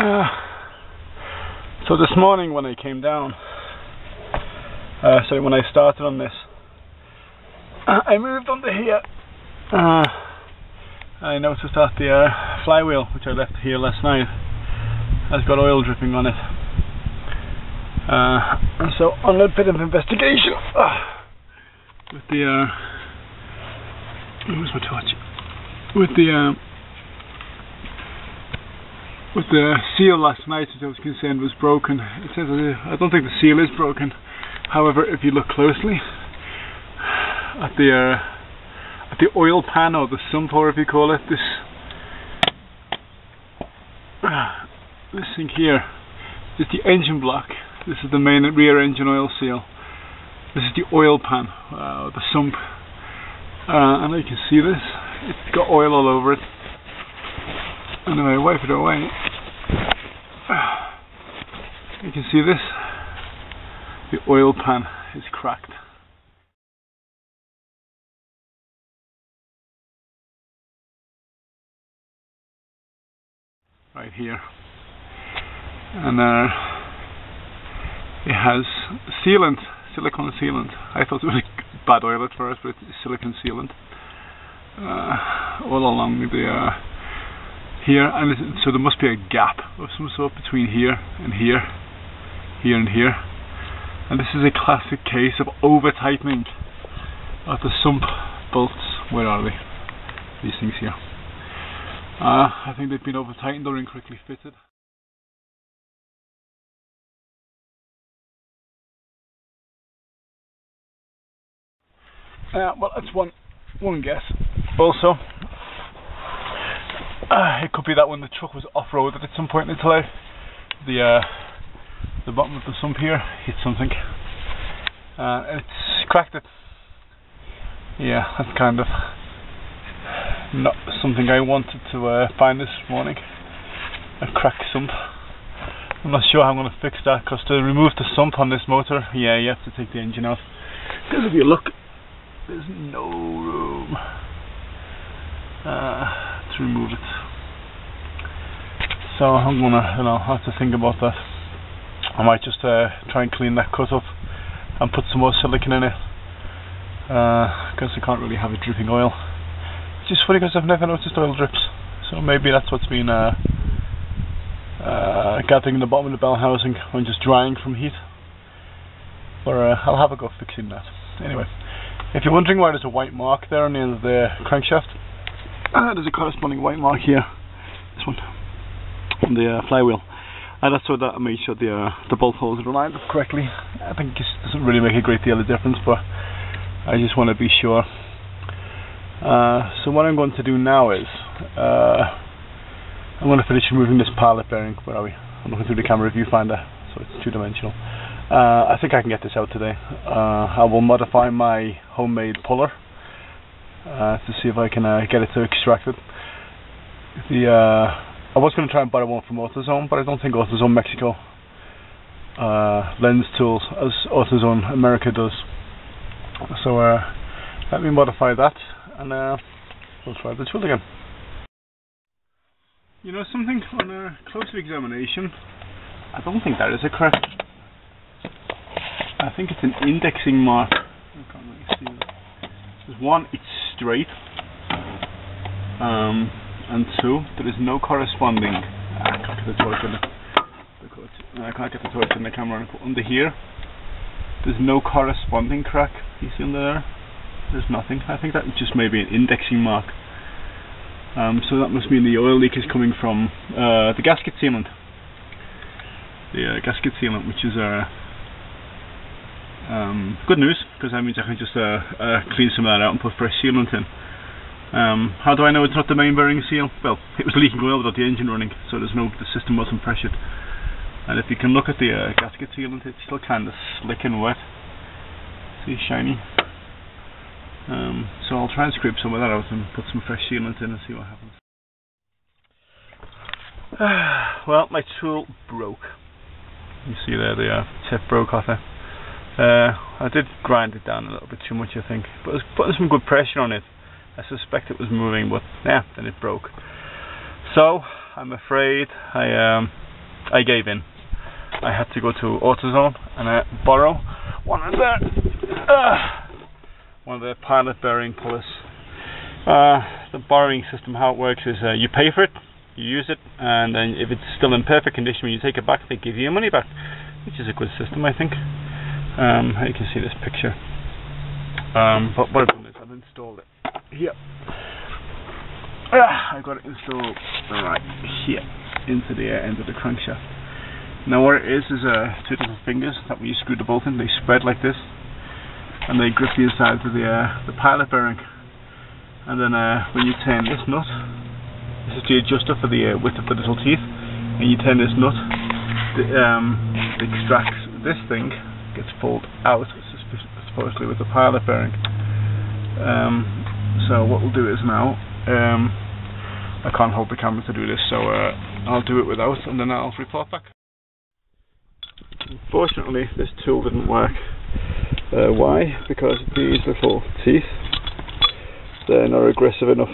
So this morning when I came down, when I started on this, I moved onto here. I noticed that the flywheel, which I left here last night, has got oil dripping on it. And so on a bit of investigation with the where's my torch? With the seal last night, which I was concerned was broken. It says I don't think the seal is broken. However, if you look closely at the oil pan, or the sump, or if you call it, this thing here is the engine block. This is the main rear engine oil seal. This is the oil pan, the sump, and you can see this. It's got oil all over it. And if I wipe it away, you can see this. The oil pan is cracked. Right here. And it has sealant, silicone sealant. I thought it was bad oil at first, but it's silicone sealant all along the here, and so there must be a gap of some sort between here and here, here and here, and this is a classic case of over tightening of the sump bolts. Where are they? These things here. I think they've been over tightened or incorrectly fitted. Well, that's one guess. Also, it could be that when the truck was off-roaded at some point in its life, the bottom of the sump here hit something, and it's cracked it. Yeah, that's kind of not something I wanted to find this morning. A cracked sump. I'm not sure how I'm going to fix that, because to remove the sump on this motor, yeah, you have to take the engine out. Because if you look, there's no room to remove it. So I'm gonna, have to think about that. I might just try and clean that cut up and put some more silicone in it, because I can't really have it dripping oil. It's just funny because I've never noticed oil drips, so maybe that's what's been gathering in the bottom of the bell housing when just drying from heat. But I'll have a go fixing that. Anyway, if you're wondering why there's a white mark there on the end of the crankshaft, there's a corresponding white mark here, this one, on the flywheel. And that's so that I made sure the bolt holes are lined up correctly. I think it doesn't really make a great deal of difference, but I just want to be sure. So what I'm going to do now is I'm going to finish removing this pilot bearing. Where are we? I'm looking through the camera viewfinder, so it's two-dimensional. I think I can get this out today. I will modify my homemade puller to see if I can get it to extract it. I was going to try and buy one from AutoZone, but I don't think AutoZone Mexico lends tools as AutoZone America does. So let me modify that, and we'll try the tool again. You know something? On a closer examination, I don't think that is a crack. I think it's an indexing mark. I can't really see it. There's one, it's straight. And two, there is no corresponding. I can't get the torch in I can't get the torch in the camera. Under here, there's no corresponding crack. You see under there? There's nothing. I think that just may be an indexing mark. So that must mean the oil leak is coming from the gasket sealant. The gasket sealant, which is good news, because that means I can just clean some of that out and put fresh sealant in. How do I know it's not the main bearing seal? Well, it was leaking oil without the engine running, so the system wasn't pressured. And if you can look at the gasket sealant, it's still kind of slick and wet. See, shiny. So I'll try and scrape some of that out and put some fresh sealant in and see what happens. Well, my tool broke. You see there, the tip broke off it. I did grind it down a little bit too much, I think, but I was putting some good pressure on it. I suspect it was moving, but yeah, then it broke. So I'm afraid I I gave in. I had to go to AutoZone and borrow one of the pilot bearing pullers. The borrowing system, how it works is you pay for it, you use it, and then if it's still in perfect condition when you take it back, they give you your money back, which is a good system, I think. You can see this picture. But what I've done is I've installed it here. I got it installed right here into the end of the crankshaft. Now what it is two little fingers that when you screw the bolt in, they spread like this, and they grip the inside of the pilot bearing. And then when you turn this nut, this is the adjuster for the width of the little teeth, and you turn this nut, it extracts this thing, gets pulled out, supposedly with the pilot bearing. So what we'll do is now, I can't hold the camera to do this, so I'll do it without, and then I'll report back. Unfortunately, this tool didn't work. Why? Because these little teeth, they're not aggressive enough.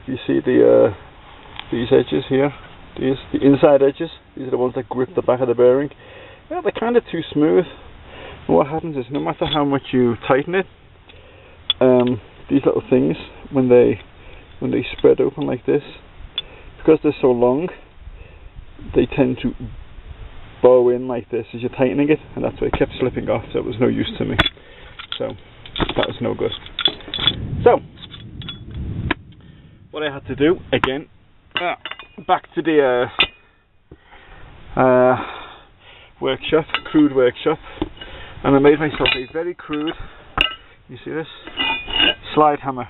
You see these edges here, the inside edges, these are the ones that grip the back of the bearing. Yeah, they're kind of too smooth. And what happens is, no matter how much you tighten it, these little things, when they spread open like this, because they're so long, they tend to bow in like this as you're tightening it, and that's why it kept slipping off, so it was no use to me. So that was no good. So what I had to do again, back to the workshop, crude workshop, and I made myself a very crude, you see this, slide hammer.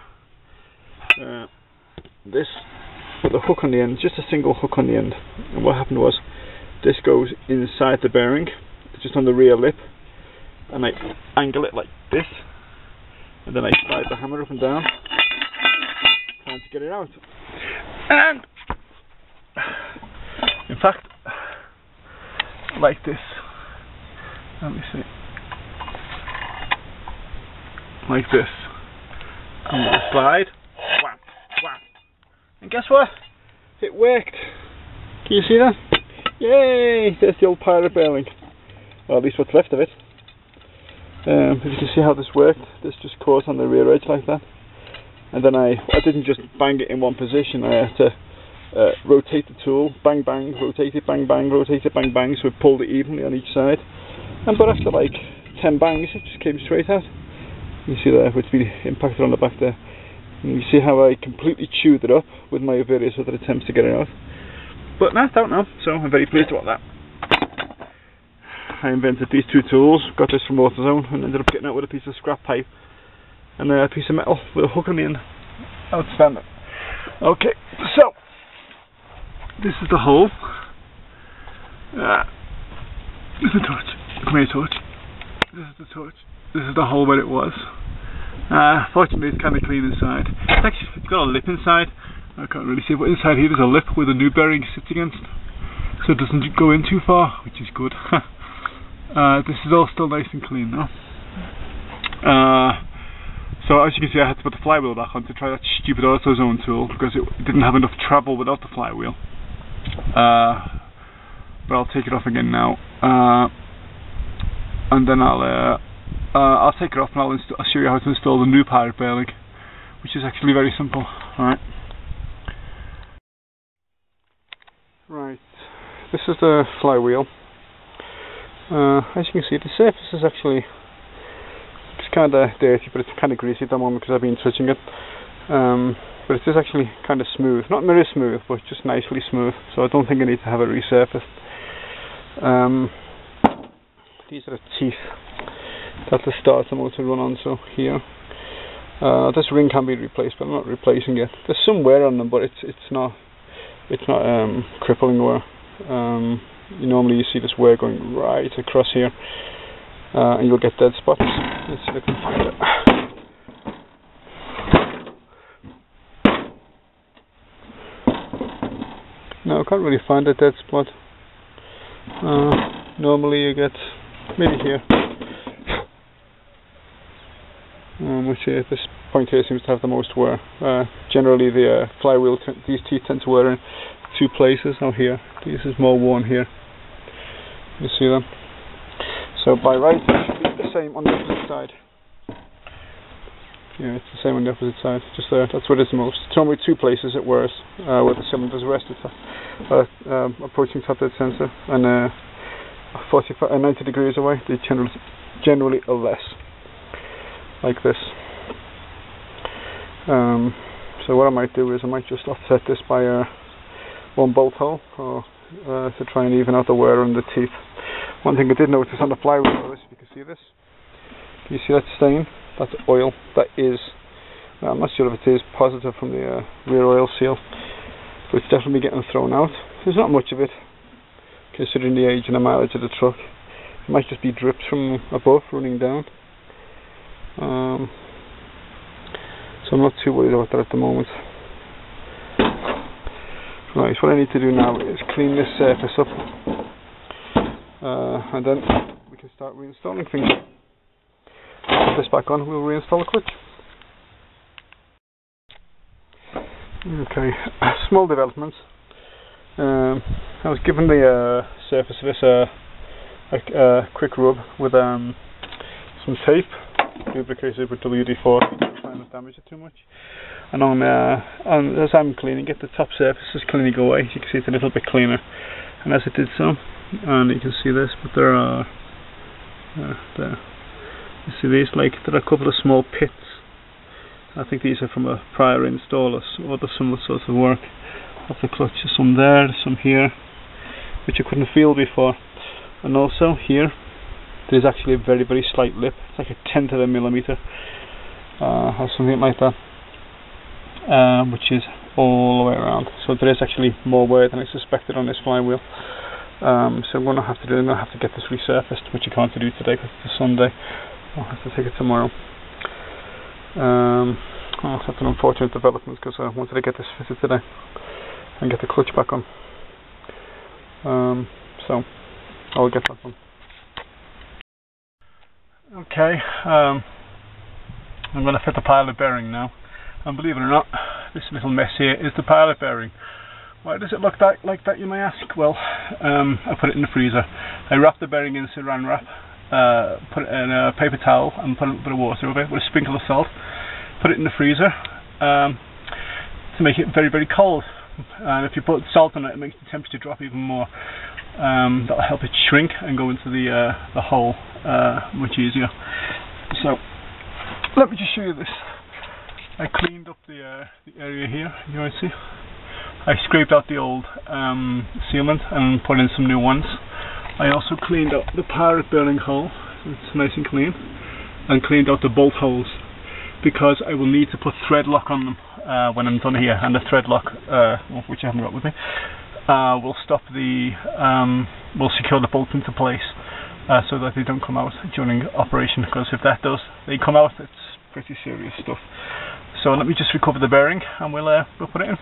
This with a hook on the end, just a single hook on the end. And what happened was, this goes inside the bearing, just on the rear lip, and I angle it like this, and then I slide the hammer up and down, trying to get it out. And in fact, like this. Let me see. Like this. And with the slide, whap, whap. And guess what? It worked. Can you see that? Yay! There's the old pilot bearing. Well, at least what's left of it. If you can see how this worked, this just caught on the rear edge like that. And then I didn't just bang it in one position, I had to rotate the tool, bang bang, rotate it, bang bang, rotate it, bang bang, so it pulled it evenly on each side. But after like 10 bangs, it just came straight out. You see there, it's been impacted on the back there. And you see how I completely chewed it up with my various other attempts to get it out. But no, don't know, so I'm very pleased about that. I invented these two tools, got this from AutoZone, and ended up getting out with a piece of scrap pipe and a piece of metal with a hook on the end. Outstanding. Okay, so this is the hole. This is the torch. Come here, torch. This is the torch. This is the hole where it was. Fortunately, it's kind of clean inside. It's got a lip inside. I can't really see it, but inside here there's a lip where the new bearing sits against, so it doesn't go in too far, which is good. This is all still nice and clean now. So as you can see, I had to put the flywheel back on to try that stupid AutoZone tool because it didn't have enough travel without the flywheel. But I'll take it off again now, and then I'll take it off and I'll show you how to install the new pilot bearing, which is actually very simple. Alright. Right, this is the flywheel. As you can see, the surface is actually, it's kind of dirty, but it's kind of greasy at the moment because I've been touching it. But it is actually kind of smooth, not mirror smooth, but just nicely smooth. So I don't think I need to have it resurfaced. These are the teeth that the starter motor run on. So here, this ring can be replaced, but I'm not replacing it. There's some wear on them, but it's not crippling wear. Normally you see this wear going right across here, and you'll get dead spots. Let's see if I can find it. No, I can't really find a dead spot. Normally you get maybe here. Which here, this point here seems to have the most wear. Generally the flywheel, these teeth tend to wear in two places. Now here, this is more worn here. You see them? So by right it should be the same on the opposite side. Yeah, it's the same on the opposite side, just there. That's where it is the most. It's only two places it wears, where the cylinder's rested, approaching top dead center, and 90 degrees away. They generally are less, like this. So what I might do is I might just offset this by one bolt hole, or to try and even out the wear and the teeth. One thing I did notice on the flywheel is, if you can see this, can you see that stain? That's oil. That is, I'm not sure if it is positive from the rear oil seal, but it's definitely getting thrown out. There's not much of it, considering the age and the mileage of the truck. It might just be drips from above running down. So I'm not too worried about that at the moment. Right, so what I need to do now is clean this surface up, and then we can start reinstalling things. Put this back on, we'll reinstall the clutch. Okay, small developments. I was given the surface of this a quick rub with some tape, lubricated with WD-40 to try not damage it too much. And as I'm cleaning it, the top surface is clearly go away. You can see it's a little bit cleaner, and as it did so, and you can see this, but there are there. You see these, like, there are a couple of small pits. I think these are from a prior installer, or the similar sorts of work of the clutch. There's some there, there's some here, which I couldn't feel before. And also here, there's actually a very, very slight lip. It's like a 1/10 of a millimeter, or something like that, which is all the way around. So there is actually more wear than I suspected on this flywheel. So I'm going to have to get this resurfaced, which I can't do today because it's a Sunday. I'll have to take it tomorrow. That's an unfortunate development because I wanted to get this fitted today and get the clutch back on. So I'll get that done. Okay, I'm going to fit the pilot bearing now, and believe it or not, this little mess here is the pilot bearing. Why does it look like that, you may ask? Well, I put it in the freezer. I wrapped the bearing in saran wrap, put it in a paper towel and put a bit of water over it with a sprinkle of salt, put it in the freezer to make it very, very cold. And if you put salt on it, it makes the temperature drop even more. That'll help it shrink and go into the hole much easier. So let me just show you this. I cleaned up the area here, you might see. I scraped out the old sealant and put in some new ones. I also cleaned out the pilot bearing hole, so it's nice and clean, and cleaned out the bolt holes, because I will need to put thread lock on them when I'm done here, and the thread lock, which I haven't got with me, will secure the bolts into place so that they don't come out during operation, because if that does, they come out, it's pretty serious stuff. So let me just recover the bearing and we'll put it in.